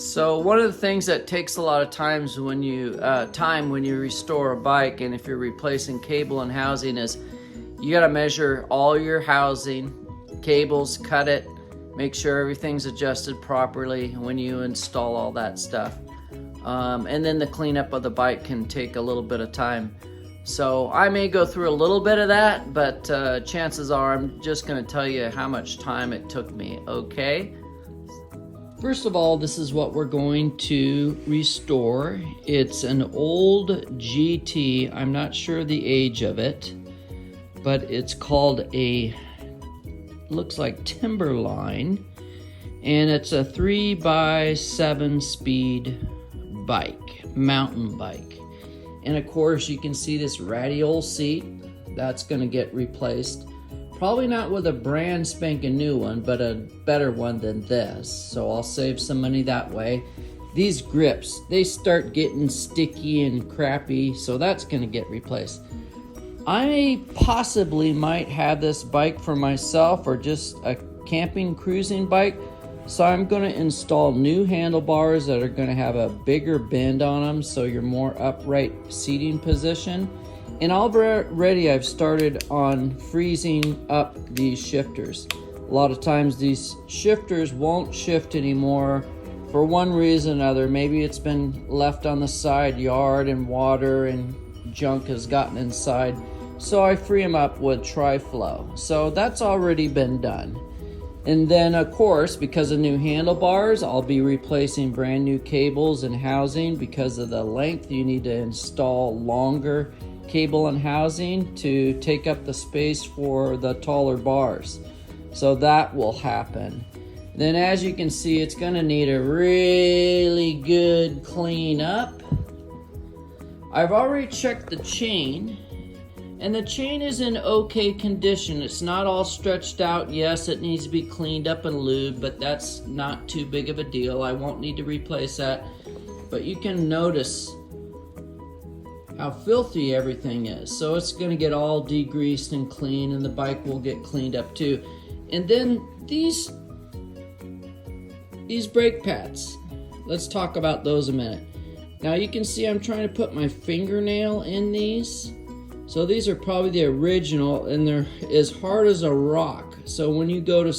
So one of the things that takes a lot of times when you restore a bike, and if you're replacing cable and housing, is you got to measure all your housing, cables, cut it, make sure everything's adjusted properly when you install all that stuff. And then the cleanup of the bike can take a little bit of time. So I may go through a little bit of that, but chances are I'm just going to tell you how much time it took me, okay? First of all, this is what we're going to restore. It's an old GT. I'm not sure the age of it, but it's called looks like Timberline, and it's a 3x7 speed bike, mountain bike. And of course, you can see this ratty old seat. That's going to get replaced. Probably not with a brand spanking new one, but a better one than this. So I'll save some money that way. These grips, they start getting sticky and crappy, so that's going to get replaced. I possibly might have this bike for myself or just a camping cruising bike. So I'm going to install new handlebars that are going to have a bigger bend on them, so you're more upright seating position. And already I've started on freezing up these shifters. A lot of times these shifters won't shift anymore for one reason or another. Maybe it's been left on the side yard and water and junk has gotten inside. So I free them up with Tri-Flow. So that's already been done. And then of course, because of new handlebars, I'll be replacing brand new cables and housing. Because of the length, you need to install longer cable and housing to take up the space for the taller bars. So that will happen. Then as you can see, it's going to need a really good clean up. I've already checked the chain, and the chain is in okay condition. It's not all stretched out. Yes, it needs to be cleaned up and lubed, but that's not too big of a deal. I won't need to replace that. But you can notice how filthy everything is. So it's going to get all degreased and clean, and the bike will get cleaned up too. And then these brake pads, let's talk about those a minute. Now you can see I'm trying to put my fingernail in these. So these are probably the original, and they're as hard as a rock. So when you go to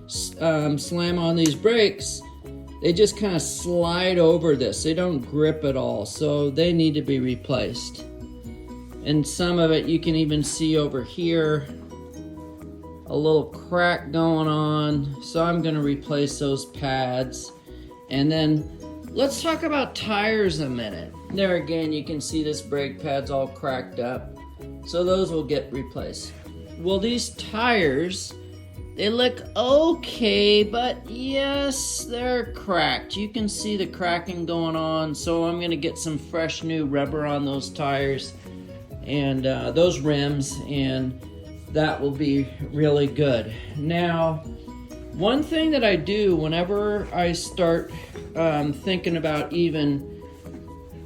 slam on these brakes, they just kind of slide over this. They don't grip at all, so they need to be replaced. And some of it you can even see over here, a little crack going on. So I'm going to replace those pads. And then let's talk about tires a minute. There again, you can see this brake pad's all cracked up. So those will get replaced. Well, these tires, they look okay, but yes, they're cracked. You can see the cracking going on, so I'm gonna get some fresh new rubber on those tires and those rims, and that will be really good. Now, one thing that I do whenever I start thinking about even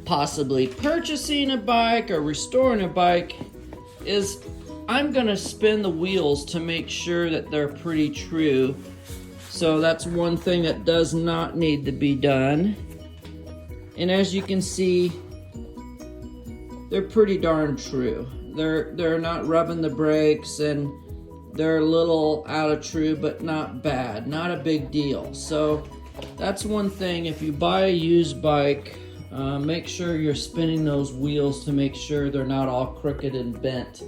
possibly purchasing a bike or restoring a bike is I'm gonna spin the wheels to make sure that they're pretty true. So that's one thing that does not need to be done. And as you can see, they're pretty darn true. They're not rubbing the brakes, and they're a little out of true, but not bad, not a big deal. So that's one thing. If you buy a used bike, make sure you're spinning those wheels to make sure they're not all crooked and bent,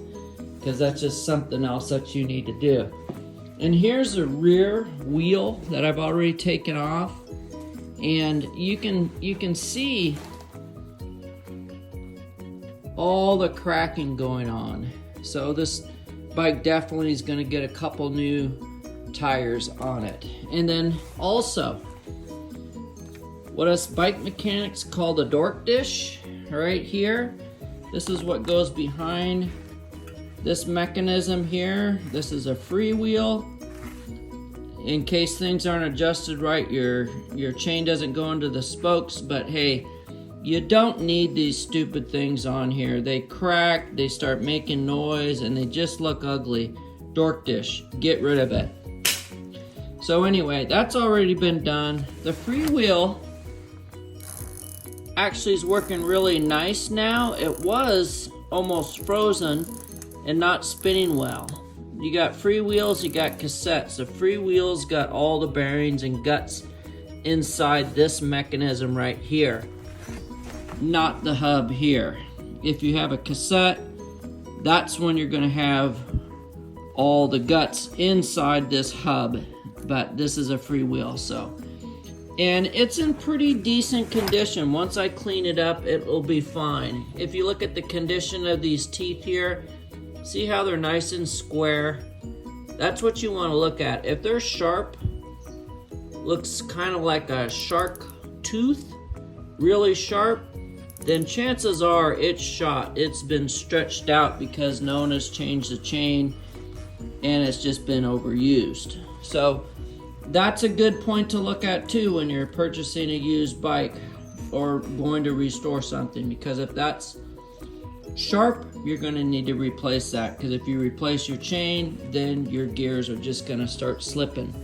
because that's just something else that you need to do. And here's the rear wheel that I've already taken off, and you can see all the cracking going on. So this bike definitely is going to get a couple new tires on it. And then also, what us bike mechanics call the dork dish right here. This is what goes behind this mechanism here. This is a freewheel. In case things aren't adjusted right, your chain doesn't go into the spokes, but hey, you don't need these stupid things on here. They crack, they start making noise, and they just look ugly. Dork dish, get rid of it. So anyway, that's already been done. The freewheel actually is working really nice now. It was almost frozen and not spinning well. You got freewheels, you got cassettes. The freewheel's got all the bearings and guts inside this mechanism right here, not the hub here. If you have a cassette, that's when you're gonna have all the guts inside this hub, but this is a freewheel, so. And it's in pretty decent condition. Once I clean it up, it'll be fine. If you look at the condition of these teeth here, see how they're nice and square? That's what you want to look at. If they're sharp, looks kind of like a shark tooth, really sharp, then chances are it's shot. It's been stretched out because no one has changed the chain and it's just been overused. So that's a good point to look at too when you're purchasing a used bike or going to restore something, because if that's sharp, you're going to need to replace that, because if you replace your chain, then your gears are just going to start slipping.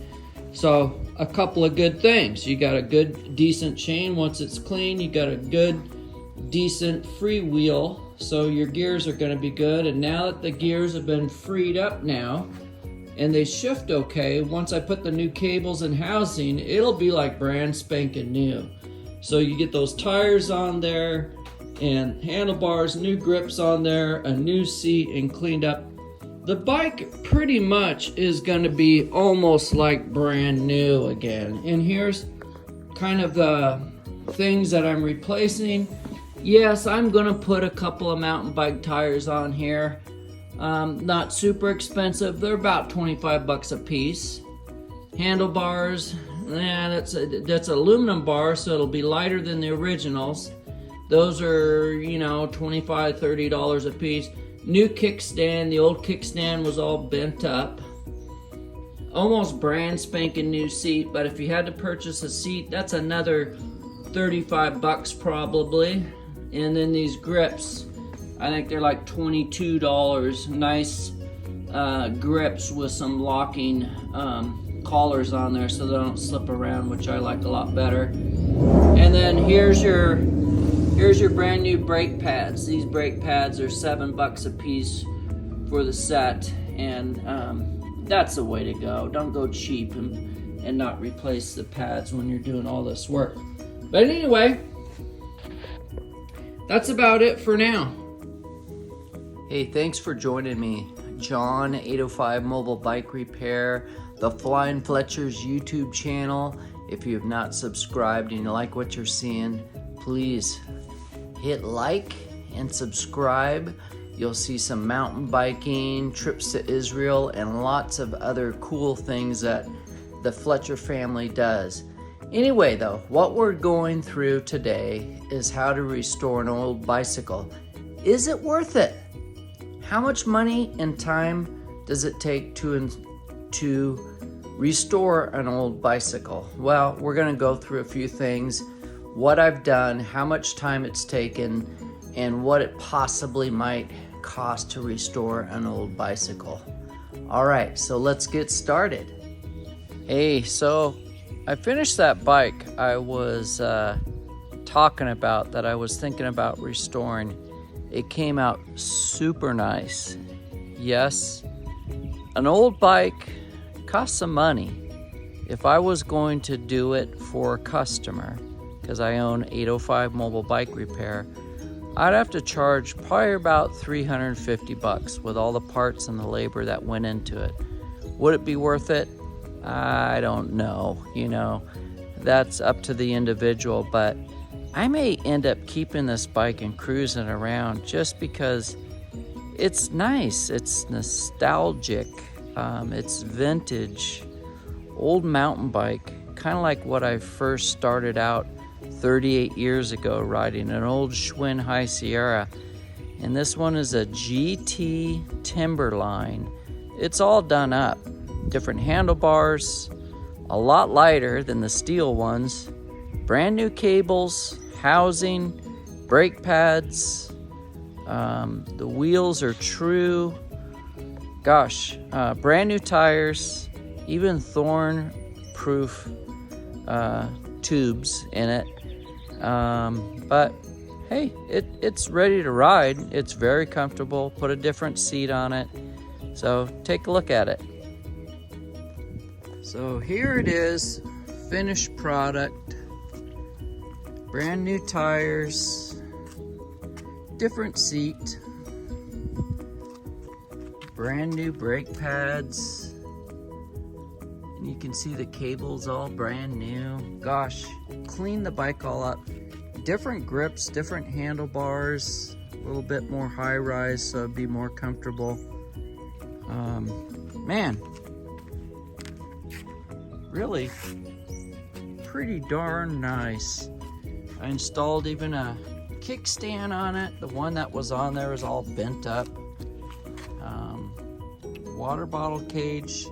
So a couple of good things: you got a good decent chain once it's clean, you got a good decent freewheel, so your gears are going to be good. And now that the gears have been freed up now and they shift okay, once I put the new cables and housing, it'll be like brand spanking new. So you get those tires on there and handlebars, new grips on there, a new seat, and cleaned up. The bike pretty much is going to be almost like brand new again. And here's kind of the things that I'm replacing. Yes, I'm going to put a couple of mountain bike tires on here. Not super expensive. They're about 25 bucks a piece. Handlebars, that's aluminum bar, so it'll be lighter than the originals. Those are, $25, $30 a piece. New kickstand. The old kickstand was all bent up. Almost brand spanking new seat, but if you had to purchase a seat, that's another 35 bucks probably. And then these grips, I think they're like $22. Nice grips with some locking collars on there so they don't slip around, which I like a lot better. And then here's your brand new brake pads. These brake pads are $7 a piece for the set, and that's the way to go. Don't go cheap and not replace the pads when you're doing all this work. But anyway, that's about it for now. Hey, thanks for joining me. John 805 Mobile Bike Repair, the Flying Fletchers YouTube channel. If you have not subscribed and you like what you're seeing, please hit like and subscribe. You'll see some mountain biking, trips to Israel, and lots of other cool things that the Fletcher family does. Anyway though, what we're going through today is how to restore an old bicycle. Is it worth it? How much money and time does it take to restore an old bicycle? Well, we're going to go through a few things, what I've done, how much time it's taken, and what it possibly might cost to restore an old bicycle. All right, so let's get started. Hey, so I finished that bike I was talking about, that I was thinking about restoring. It came out super nice. Yes, an old bike costs some money. If I was going to do it for a customer, because I own 805 Mobile Bike Repair, I'd have to charge probably about $350 with all the parts and the labor that went into it. Would it be worth it? I don't know. That's up to the individual, but I may end up keeping this bike and cruising around just because it's nice, it's nostalgic, it's vintage, old mountain bike, kind of like what I first started out 38 years ago riding, an old Schwinn High Sierra. And this one is a GT Timberline. It's all done up, different handlebars, a lot lighter than the steel ones, brand new cables, housing, brake pads, the wheels are true, brand new tires, even Thorn proof tubes in it. But hey, it's ready to ride. It's very comfortable. Put a different seat on it. So take a look at it. So here it is, finished product. Brand new tires, different seat, brand new brake pads. And you can see the cables all brand new. Gosh, clean the bike all up. Different grips, different handlebars, a little bit more high rise so it'd be more comfortable. Man, really pretty darn nice. I installed even a kickstand on it. The one that was on there is all bent up. Water bottle cage.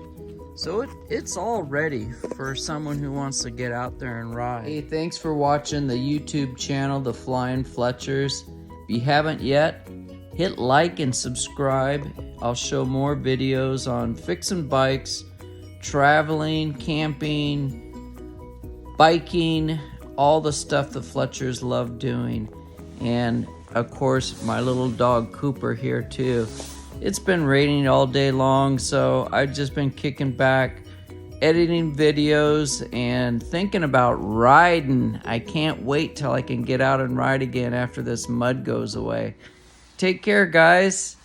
So it's all ready for someone who wants to get out there and ride. Hey, thanks for watching the YouTube channel, The Flying Fletchers. If you haven't yet, hit like and subscribe. I'll show more videos on fixing bikes, traveling, camping, biking, all the stuff the Fletchers love doing. And of course, my little dog Cooper here too. It's been raining all day long, so I've just been kicking back, editing videos and thinking about riding. I can't wait till I can get out and ride again after this mud goes away. Take care, guys.